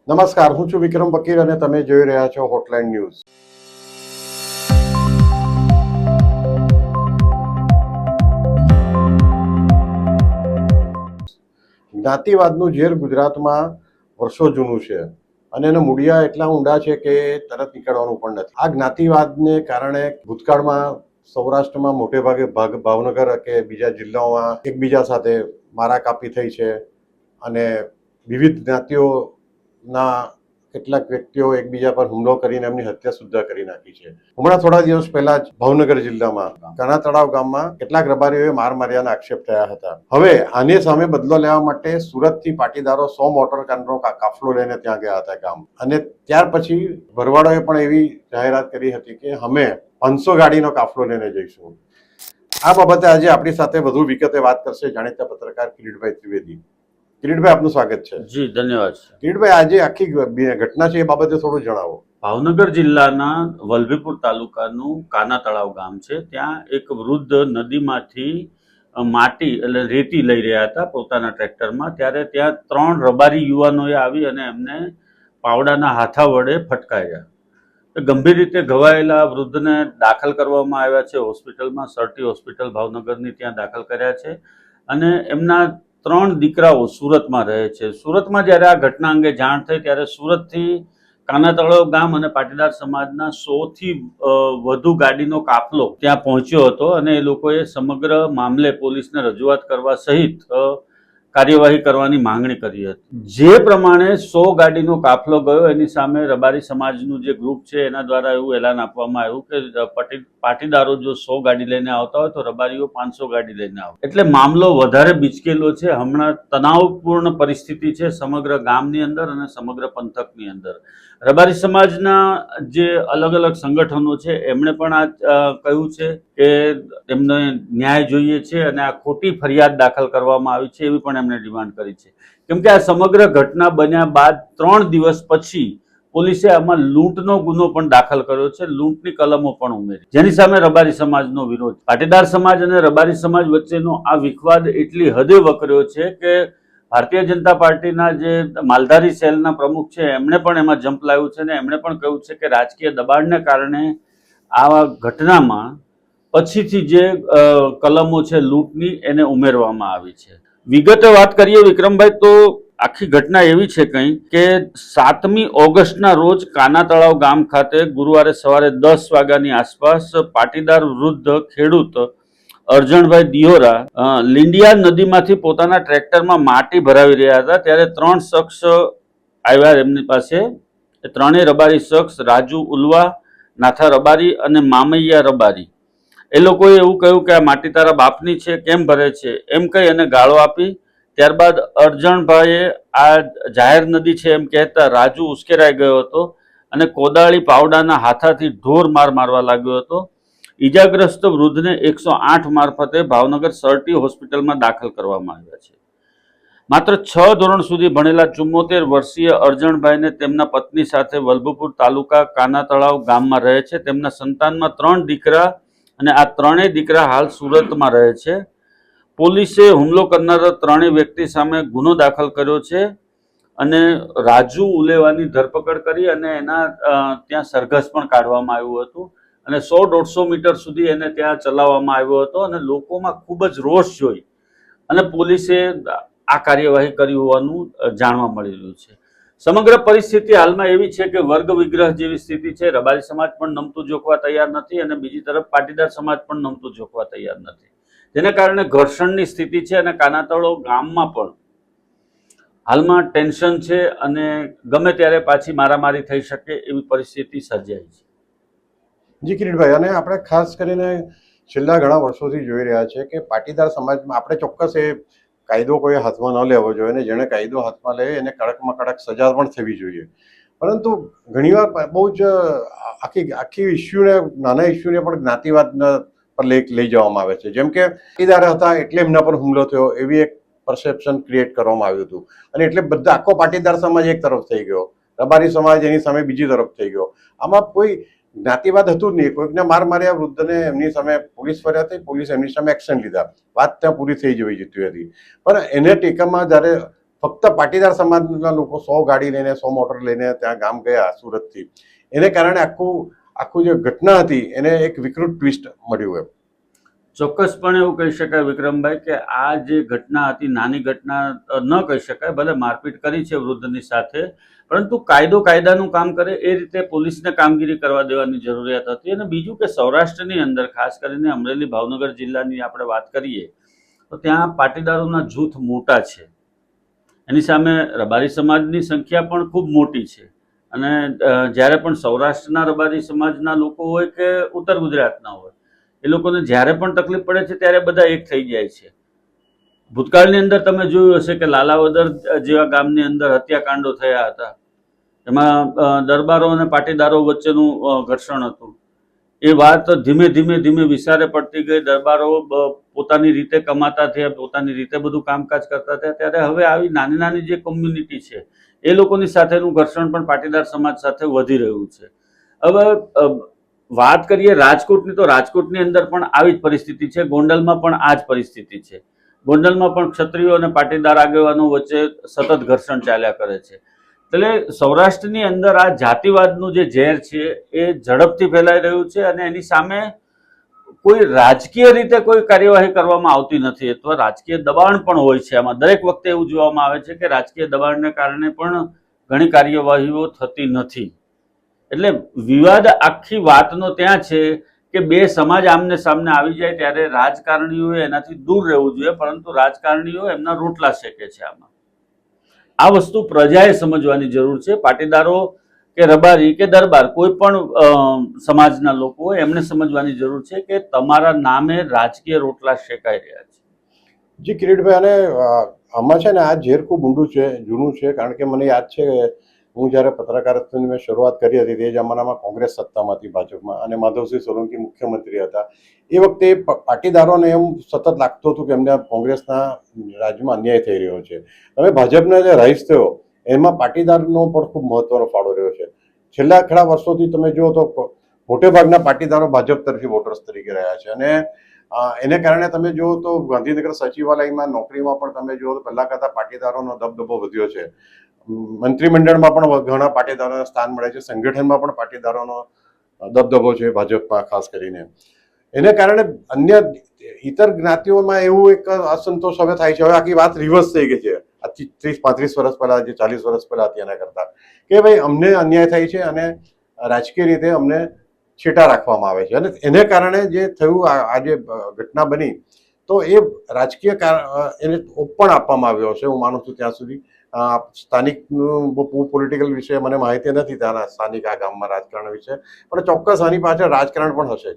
નમસ્કાર, હું છું વિક્રમ વકીલ અને તમે જોઈ રહ્યા છો હોટલાઇન ન્યૂઝ. જ્ઞાતિવાદનું ઝેર ગુજરાતમાં વર્ષો જૂનું છે અને એના મૂળિયા એટલા ઊંડા છે કે તરત નીકળવાનું પણ નથી. આ જ્ઞાતિવાદને કારણે ભૂતકાળમાં સૌરાષ્ટ્રમાં મોટે ભાગે ભાવનગર કે બીજા જિલ્લાઓમાં એકબીજા સાથે મારાકાપી થઈ છે અને વિવિધ જ્ઞાતિઓના કેટલાક વ્યક્તિઓ એકબીજા પર હુમલો કરીને એમની હત્યા સુદ્ધા કરી નાખી છે. હમણાં થોડા દિવસ પહેલા જ ભાવનગર જિલ્લામાં કાના તળાવ ગામમાં કેટલાક રબારીઓએ માર માર્યાના આક્ષેપ થયા હતા. હવે આની સામે બદલો લેવા માટે સુરતથી પાટીદારો 100 મોટરકારનો કાફલો લઈને ત્યાં ગયા હતા ગામ, અને ત્યાર પછી ભરવાડોએ પણ એવી જાહેરાત કરી હતી કે અમે 500 ગાડીનો કાફલો લઈને જઈશું. આ બાબતે આજે આપણી સાથે વધુ વિગતે વાત કરશે જાણીતા પત્રકાર કિરીટભાઈ ત્રિવેદી. કિરીટભાઈ, આપનું સ્વાગત છે. જી ધન્યવાદ. કિરીટભાઈ, આજે આખી ઘટના છે એ બાબતે થોડું જણાવો. ભાવનગર જિલ્લાના વલભીપુર તાલુકાનું કાના તળાવ ગામ છે. ત્યાં એક વૃદ્ધ નદીમાંથી માટી એટલે રેતી લઈ રહ્યા હતા પોતાના ટ્રેક્ટરમાં. ત્યારે ત્યાં 3 રબારી યુવાનોએ આવી અને એમને પાવડાના હાથા વડે ફટકાર્યા. ગંભીર રીતે ઘવાયેલા વૃદ્ધને દાખલ કરવામાં આવ્યા છે હોસ્પિટલમાં. સરટી હોસ્પિટલ ભાવનગરની ત્યાં દાખલ કર્યા છે અને એમના 3 દીકરાઓ સુરતમાં રહે છે. સુરતમાં જ્યારે આ ઘટના અંગે જાણ થઈ ત્યારે સુરતથી કાના તળાવ ગામ અને પાટીદાર સમાજના 100થી વધુ ગાડીનો કાફલો ત્યાં પહોંચ્યો હતો અને એ લોકોએ સમગ્ર મામલે પોલીસને રજૂઆત કરવા સહિત કાર્યવાહી કરવાની માંગણી કરી હતી. જે પ્રમાણે 100 ગાડીનો કાફલો ગયો એની સામે રબારી સમાજનું જે ગ્રુપ છે એના દ્વારા એવું એલાન આપવામાં આવ્યું કે પાટીદારો જો 100 ગાડી લઈને આવતા હોય તો રબારીઓ 500 ગાડી લઈને આવે. એટલે મામલો વધારે બીચકેલો છે. હમણાં તણાવપૂર્ણ પરિસ્થિતિ છે સમગ્ર ગામની અંદર અને સમગ્ર પંથકની અંદર. રબારી સમાજના જે અલગ અલગ સંગઠનો છે એમણે પણ આ કહ્યું છે કે એમને ન્યાય જોઈએ છે અને આ ખોટી ફરિયાદ દાખલ કરવામાં આવી છે એવી પણ એમણે ડિમાન્ડ કરી છે. કેમ કે આ સમગ્ર ઘટના બન્યા બાદ 3 દિવસ પછી પોલીસે આમાં લૂંટનો ગુનો પણ દાખલ કર્યો છે. લૂંટની કલમો પણ ઉમેરી, જેની સામે રબારી સમાજનો વિરોધ. પાટીદાર સમાજ અને રબારી સમાજ વચ્ચેનો આ વિખવાદ એટલી હદે વકર્યો છે કે ભારતીય જનતા પાર્ટીના જે માલધારી સેલના પ્રમુખ છે એમણે પણ એમાં જંપ લાવ્યું છે અને એમણે પણ કહ્યું છે કે રાજકીય દબાણને કારણે આ ઘટનામાં પછીથી જે કલમો છે લૂંટની એને ઉમેરવામાં આવી છે. વિગતે વાત કરીએ વિક્રમભાઈ તો આખી ઘટના એવી છે કંઈ કે 7મી ઓગસ્ટના રોજ કાના તળાવ ગામ ખાતે ગુરુવારે સવારે 10 વાગ્યાની આસપાસ પાટીદાર વૃદ્ધ ખેડૂત અરજણભાઈ દિયોરા લીંડિયા નદીમાંથી પોતાના ટ્રેક્ટરમાં માટી ભરાવી રહ્યા હતા. ત્યારે 3 શખ્સ આવ્યા એમની પાસે. એ 3 રબારી શખ્સ રાજુ ઉલવા, નાથા રબારી અને મામૈયા રબારી. એ લોકોએ એવું કહ્યું કે આ માટી તારા બાપની છે, કેમ ભરે છે એમ કહી અને ગાળો આપી. ત્યારબાદ અરજણભાઈએ આ જાહેર નદી છે એમ કહેતા રાજુ ઉશ્કેરાઈ ગયો હતો અને કોદાળી પાવડાના હાથાથી ઢોર માર મારવા લાગ્યો હતો. ઈજાગ્રસ્ત વૃદ્ધને 108 મારફતે ભાવનગર સરટી હોસ્પિટલમાં દાખલ કરવામાં આવ્યા છે. માત્ર 6 ધોરણ સુધી ભણેલા 74 વર્ષીય અરજણભાઈને તેમના પત્ની સાથે વલભીપુર તાલુકા કાના તળાવ ગામમાં રહે છે. તેમના સંતાનમાં 3 દીકરા અને આ 3 દીકરા હાલ સુરતમાં રહે છે. પોલીસે હુમલો કરનારા 3 વ્યક્તિ સામે ગુનો દાખલ કર્યો છે અને રાજુ ઉલેવાની ધરપકડ કરી અને એના ત્યાં સરઘસ પણ કાઢવામાં આવ્યું હતું અને 100-150 મીટર સુધી એને ત્યાં ચલાવવામાં આવ્યો હતો અને લોકોમાં ખૂબ જ રોષ જોઈ અને પોલીસે આ કાર્યવાહી કરી હોવાનું જાણવા મળી રહ્યું છે. સમગ્ર પરિસ્થિતિ હાલમાં એવી છે કે વર્ગ વિગ્રહ જેવી સ્થિતિ છે. રબારી સમાજ પણ નમતું જોખવા તૈયાર નથી અને બીજી તરફ પાટીદાર સમાજ પણ નમતું જોખવા તૈયાર નથી, જેને કારણે ઘર્ષણની સ્થિતિ છે અને કાના તળાવ ગામમાં પણ હાલમાં ટેન્શન છે અને ગમે ત્યારે પાછી મારામારી થઈ શકે એવી પરિસ્થિતિ સર્જાઈ છે. જી કિરીટભાઈ, અને આપણે ખાસ કરીને છેલ્લા ઘણા વર્ષોથી જોઈ રહ્યા છે કે પાટીદાર સમાજમાં આપણે ચોક્કસ એ કાયદો કોઈ હાથમાં ન લેવો જોઈએ અને જેણે કાયદો હાથમાં લે એને કડકમાં કડક સજા પણ થવી જોઈએ. પરંતુ ઘણીવાર બહુ જ આખી ઇસ્યુને, નાના ઇસ્યુને પણ જ્ઞાતિવાદ પર લઈ જવામાં આવે છે. જેમ કે પાટીદાર હતા એટલે એમના પર હુમલો થયો એવી એક પરસેપ્શન ક્રિએટ કરવામાં આવ્યું હતું અને એટલે બધા આખો પાટીદાર સમાજ એક તરફ થઈ ગયો, રબારી સમાજ એની સામે બીજી તરફ થઈ ગયો. આમાં કોઈ જ્ઞાતિવાદ હતું જ નહીં. કોઈકને માર માર્યા વૃદ્ધને, એમની સામે પોલીસ ફરિયાદ થઈ, પોલીસ એમની સામે એક્શન લીધા, વાત ત્યાં પૂરી થઈ જવી જતી હતી. પણ એને ટેકામાં જ્યારે ફક્ત પાટીદાર સમાજના લોકો 100 ગાડી લઈને 100 મોટર લઈને ત્યાં ગામ ગયા સુરતથી, એને કારણે આખું જે ઘટના હતી એને એક વિકૃત ટ્વિસ્ટ મળ્યું એમ. ચોક્કસપણે એવું કહી શકાય વિક્રમભાઈ કે આ જે ઘટના હતી નાની ઘટના ન કહી શકાય. ભલે મારપીટ કરી છે વૃદ્ધની સાથે, પરંતુ કાયદાનું કામ કરે એ રીતે પોલીસને કામગીરી કરવા દેવાની જરૂરિયાત હતી. અને બીજું કે સૌરાષ્ટ્રની અંદર ખાસ કરીને અમરેલી ભાવનગર જિલ્લાની આપણે વાત કરીએ તો ત્યાં પાટીદારોના જૂથ મોટા છે. એની સામે રબારી સમાજની સંખ્યા પણ ખૂબ મોટી છે. અને જ્યારે પણ સૌરાષ્ટ્રના રબારી સમાજના લોકો હોય કે ઉત્તર ગુજરાતના હોય, એ લોકોને જ્યારે પણ તકલીફ પડે છે ત્યારે બધા એક થઈ જાય છે. ભૂતકાળની અંદર તમે જોયું હશે કે લાલાવદર જેવા ગામની અંદર હત્યાકાંડો થયા હતા. એમાં દરબારો અને પાટીદારો વચ્ચેનું ઘર્ષણ હતું. એ વાત ધીમે ધીમે વિસારે પડતી ગઈ. દરબારો પોતાની રીતે કમાતા થયા, પોતાની રીતે બધું કામકાજ કરતા થયા. ત્યારે હવે આવી નાની જે કોમ્યુનિટી છે એ લોકોની સાથેનું ઘર્ષણ પણ પાટીદાર સમાજ સાથે વધી રહ્યું છે. હવે વાત કરીએ રાજકોટની, તો રાજકોટની અંદર પણ આવી જ પરિસ્થિતિ છે. ગોંડલમાં પણ આ જ પરિસ્થિતિ છે. ગોંડલમાં પણ ક્ષત્રિયો અને પાટીદાર આગેવાનો વચ્ચે સતત ઘર્ષણ ચાલ્યા કરે છે. એટલે સૌરાષ્ટ્રની અંદર આ જાતિવાદનું જે ઝેર છે એ ઝડપથી ફેલાઈ રહ્યું છે અને એની સામે કોઈ રાજકીય રીતે કોઈ કાર્યવાહી કરવામાં આવતી નથી, અથવા રાજકીય દબાણ પણ હોય છે. આમાં દરેક વખતે એવું જોવામાં આવે છે કે રાજકીય દબાણને કારણે પણ ઘણી કાર્યવાહીઓ થતી નથી. એટલે વિવાદ આખી વાતનો ત્યાં છે કે બે સમાજ આમને સામને આવી જાય ત્યારે રાજકારણીઓએ એનાથી દૂર રહેવું જોઈએ, પરંતુ રાજકારણીઓ એમના રોટલા શેકે છે. આમાં આ વસ્તુ પ્રજાએ સમજવાની જરૂર છે. પાટીદારો કે રબારી કે દરબાર કોઈ પણ સમાજના લોકો હોય એમને સમજવાની જરૂર છે કે તમારા નામે રાજકીય રોટલા શેકાઈ રહ્યા છે. જી કિરીટભાઈ, અને આમાં છે ને આ ઝેર ખૂબ ઊંડું છે, જૂનું છે. કારણ કે મને યાદ છે કે હું જ્યારે પત્રકારત્વની મેં શરૂઆત કરી હતી તે જમાનામાં કોંગ્રેસ સત્તામાં હતી, ભાજપમાં, અને માધવસિંહ સોલંકી મુખ્યમંત્રી હતા. એ વખતે પાટીદારોને એમ સતત લાગતું હતું કે એમને કોંગ્રેસના રાજ્યમાં અન્યાય થઈ રહ્યો છે. હવે ભાજપનો જે રાઈસ થયો એમાં પાટીદારનો પણ ખૂબ મહત્વનો ફાળો રહ્યો છે. છેલ્લા ઘણા વર્ષોથી તમે જુઓ તો મોટે ભાગના પાટીદારો ભાજપ તરફી વોટર્સ તરીકે રહ્યા છે. અને એને કારણે તમે જુઓ તો ગાંધીનગર સચિવાલયમાં નોકરીમાં પણ તમે જુઓ તો પહેલા કરતાં પાટીદારોનો દબદબો વધ્યો છે. મંત્રીમંડળમાં પણ ઘણા પાટીદારોને સ્થાન મળે છે. સંગઠનમાં પણ પાટીદારોનો દબદબો છે ભાજપમાં ખાસ કરીને. એને કારણે અન્ય ઇતર જ્ઞાતિઓમાં એવું એક અસંતોષ હવે થાય છે. હવે આખી વાત રિવર્સ થઈ ગઈ છે 30-35 વર્ષ પહેલા, જે 40 વર્ષ પહેલા હતી એના કરતા, કે ભાઈ અમને અન્યાય થાય છે અને રાજકીય રીતે અમને છેટા રાખવામાં આવે છે. અને એને કારણે જે થયું, આ જે ઘટના બની, તો એ રાજકીય એને પણ આપવામાં આવ્યો છે. હું માનું છું ત્યાં સુધી સ્થાનિક પોલિટિકલ વિશે મને માહિતી નથી ત્યાંના સ્થાનિક આ ગામમાં રાજકારણ વિશે, પણ ચોક્કસ આની પાછળ રાજકારણ પણ હશે.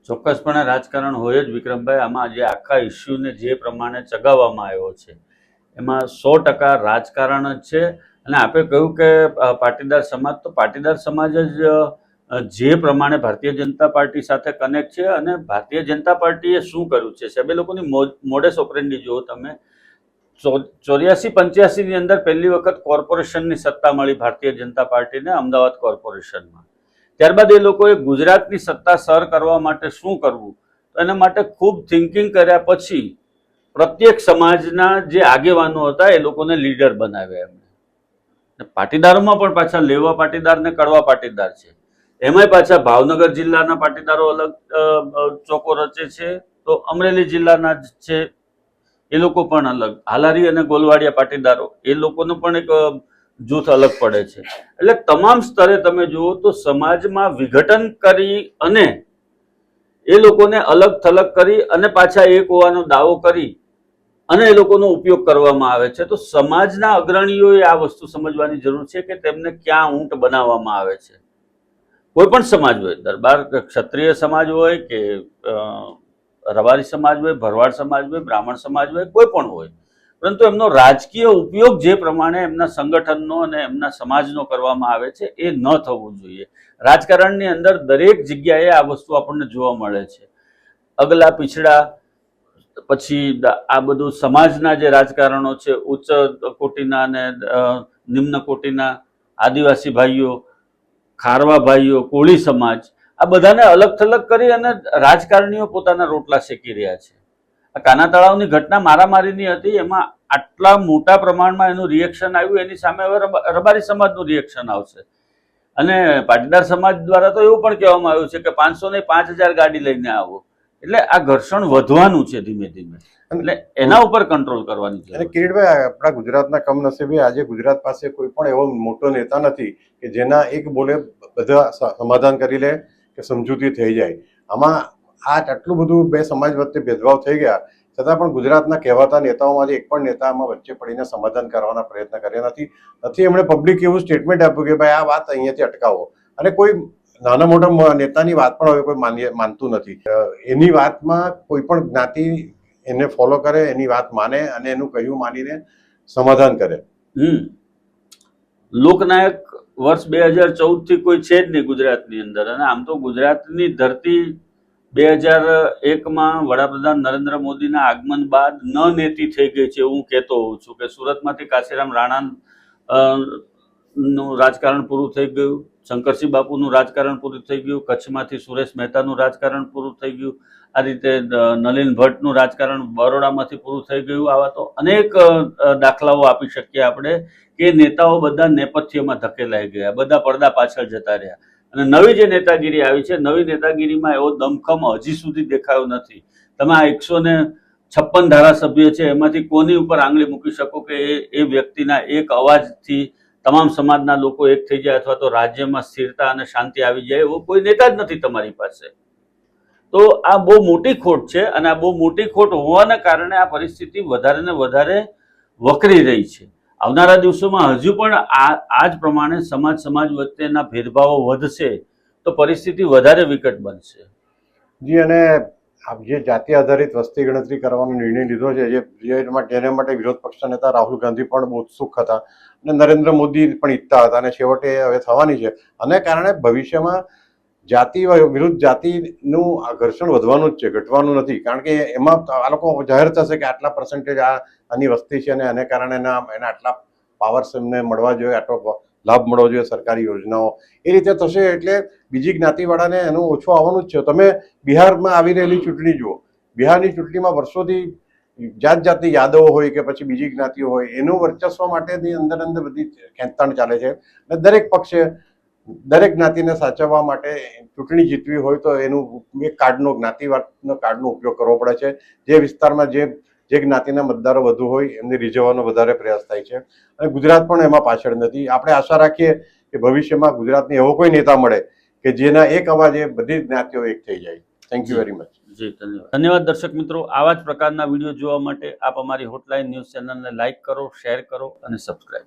ચોક્કસપણે રાજકારણ હોય જ વિક્રમભાઈ. આમાં જે આખા ઇસ્યુને જે પ્રમાણે ચગાવવામાં આવ્યો છે એમાં 100% રાજકારણ જ છે. અને આપે કહ્યું કે પાટીદાર સમાજ, તો પાટીદાર સમાજ જ જે પ્રમાણે ભારતીય જનતા પાર્ટી સાથે કનેક્ટ છે. અને ભારતીય જનતા પાર્ટીએ શું કર્યું છે સાહેબ, એ લોકોની મોડેસ ઓપરેન્ડી જુઓ તમે. 84-85 ની અંદર પહેલી વખત કોર્પોરેશનની સત્તા મળી ભારતીય જનતા પાર્ટીને અમદાવાદ કોર્પોરેશનમાં. ત્યારબાદ એ લોકોએ ગુજરાતની સત્તા સર કરવા માટે શું કરવું, તો એના માટે ખૂબ થિંકિંગ કર્યા પછી પ્રત્યેક સમાજના જે આગેવાનો હતા એ લોકોને લીડર બનાવ્યા એમણે. પાટીદારોમાં પણ પાછા લેવા પાટીદાર ને કડવા પાટીદાર છે. એમાંય પાછા ભાવનગર જિલ્લાના પાટીદારો અલગ ચોકો રચે છે, તો અમરેલી જિલ્લાના જ છે એ લોકો પણ અલગ. હાલારી અને ગોલવાડિયા પાટીદારો એ લોકોનું પણ એક જૂથ અલગ પડે છે. એટલે તમામ સ્તરે તમે જુઓ તો સમાજમાં વિઘટન કરી અને એ લોકોને અલગ થલગ કરી અને પાછા એક હોવાનો દાવો કરી અને એ લોકોનો ઉપયોગ કરવામાં આવે છે. તો સમાજના અગ્રણીઓએ આ વસ્તુ સમજવાની જરૂર છે કે તેમને ક્યાં ઊંટ બનાવવામાં આવે છે. કોઈ પણ સમાજ હોય, દરબાર ક્ષત્રિય સમાજ હોય કે રબારી સમાજ હોય, ભરવાડ સમાજ હોય, બ્રાહ્મણ સમાજ હોય, કોઈ પણ હોય, પરંતુ એમનો રાજકીય ઉપયોગ જે પ્રમાણે એમના સંગઠનનો અને એમના સમાજનો કરવામાં આવે છે એ ન થવું જોઈએ. રાજકારણની અંદર દરેક જગ્યાએ આ વસ્તુ આપણને જોવા મળે છે. અગલા પીછડા, પછી આ બધું સમાજના જે રાજકારણો છે, ઉચ્ચ કોટીના અને નિમ્ન કોટીના આદિવાસી ભાઈઓ, ખારવા ભાઈઓ, કોળી સમાજ, આ બધાને અલગ થલગ કરી અને રાજકારણીઓ પોતાના રોટલા શેકી રહ્યા છે. આ કાના તળાવની ઘટના મારામારીની હતી, એમાં આટલા મોટા પ્રમાણમાં એનું રિએક્શન આવ્યું, એની સામે હવે રબારી સમાજનું રિએક્શન આવશે. અને પાટીદાર સમાજ દ્વારા તો એવું પણ કહેવામાં આવ્યું છે કે 500 ને 5000 ગાડી લઈને આવો. એટલે આ ઘર્ષણ વધવાનું છે ધીમે ધીમે, એટલે એના ઉપર કંટ્રોલ કરવાની છે. અને કિરીટભાઈ, આપણા ગુજરાતના કમનસીબે આજે ગુજરાત પાસે કોઈ પણ એવો મોટો નેતા નથી કે જેના એક બોલે બધા સમાધાન કરી લે કે સમજૂતી થઈ જાય. આમાં આટલું બધું બે સમાજ વચ્ચે ભેદભાવ થઈ ગયા છતાં પણ ગુજરાતના કહેવાતા નેતાઓમાંથી એક પણ નેતા આમાં વચ્ચે પડીને સમાધાન કરવાના પ્રયત્ન કર્યા નથી. એમણે પબ્લિક એવું સ્ટેટમેન્ટ આપ્યું કે ભાઈ આ વાત અહીંયાથી અટકાવો, અને કોઈ નાના મોટા નેતાની વાત પણ હવે કોઈ માનતું નથી. એની વાતમાં કોઈ પણ જ્ઞાતિ એને ફોલો કરે, એની વાત માને અને એનું કહ્યું માનીને સમાધાન કરે. લોકનાયક વર્ષ 2014 થી કોઈ છે જ નહીં ગુજરાતની અંદર, અને આમ તો ગુજરાતની ધરતી 2001માં વડાપ્રધાન નરેન્દ્ર મોદીના આગમન બાદ ન નેતી થઈ ગઈ છે. હું કહેતો હોઉં છું કે સુરતમાંથી કાશીરામ રાણા નું રાજકારણ પૂરું થઈ ગયું, શંકરસિંહ બાપુનું રાજકારણ પૂરું થઈ ગયું, કચ્છમાંથી સુરેશ મહેતાનું રાજકારણ પૂરું થઈ ગયું, આ રીતે નલિન ભટ્ટનું રાજકારણ બરોડામાંથી પૂરું થઈ ગયું. આવા તો અનેક દાખલાઓ આપી શકીએ આપણે કે નેતાઓ બધા નેપથ્યમાં ધકેલાઈ ગયા, બધા પડદા પાછળ જતા રહ્યા. અને નવી જે નેતાગીરી આવી છે, નવી નેતાગીરીમાં એવો દમખમ હજી સુધી દેખાયો નથી. તમે આ 156 ધારાસભ્ય છે એમાંથી કોની ઉપર આંગળી મૂકી શકો કે એ વ્યક્તિના એક અવાજથી તમામ સમાજના લોકો એક થઈ જાય અથવા તો રાજ્યમાં સ્થિરતા અને શાંતિ આવી જાય? એવો કોઈ નેતા જ નથી તમારી પાસે. તો આ બહુ મોટી ખોટ છે, અને આ બહુ મોટી ખોટ હોવાના કારણે આ પરિસ્થિતિ વધારે ને વધારે વકરી રહી છે. આવનારા દિવસોમાં હજુ પણ આ જ પ્રમાણે સમાજ વચ્ચેના ભેદભાવો વધશે તો પરિસ્થિતિ વધારે વિકટ બનશે. જી, અને જે જાતિ આધારિત વસ્તી ગણતરી કરવાનો નિર્ણય લીધો છે, જેના માટે વિરોધ પક્ષના નેતા રાહુલ ગાંધી પણ બહુ ઉત્સુક હતા અને નરેન્દ્ર મોદી પણ ઈચ્છતા હતા, અને છેવટે હવે થવાની છે. અને કારણે ભવિષ્યમાં જાતિ વિરુદ્ધ જાતિનું ઘર્ષણ વધવાનું જ છે, ઘટવાનું નથી. કારણ કે એમાં આ લોકો જાહેર થશે કે આટલા પર્સન્ટેજ આની વસ્તી છે અને એને કારણે એના આટલા પાવર્સ એમને મળવા જોઈએ, આટલો લાભ મળવો જોઈએ સરકારી યોજનાઓ, એ રીતે થશે. એટલે બીજી જ્ઞાતિવાળાને એનું ઓછું આવવાનું જ છે. તમે બિહારમાં આવી રહેલી ચૂંટણી જુઓ. બિહારની ચૂંટણીમાં વર્ષોથી જાતની યાદવો હોય કે પછી બીજી જ્ઞાતિઓ હોય, એનું વર્ચસ્વ માટેની અંદર બધી ખેંચતાણ ચાલે છે. અને દરેક પક્ષે દરેક જ્ઞાતિને સાચવવા માટે ચૂંટણી જીતવી હોય તો એનું એક કાર્ડનો જ્ઞાતિવાદનો કાર્ડનો ઉપયોગ કરવો પડે છે. જે વિસ્તારમાં જે જ્ઞાતિના મતદારો વધુ હોય એમને રીઝવવાનો વધારે પ્રયાસ થાય છે, અને ગુજરાત પણ એમાં પાછળ નથી. આપણે આશા રાખીએ કે ભવિષ્યમાં ગુજરાતને એવો કોઈ નેતા મળે કે જેના એક અવાજે બધી જ્ઞાતિઓ એક થઈ જાય. Thank you very much. જી, ધન્યવાદ દર્શક મિત્રો. આવા જ પ્રકારના વિડીયો જોવા માટે આપ અમારી હોટલાઇન ન્યૂઝ ચેનલને લાઇક કરો, શેર કરો અને સબસ્ક્રાઇબ.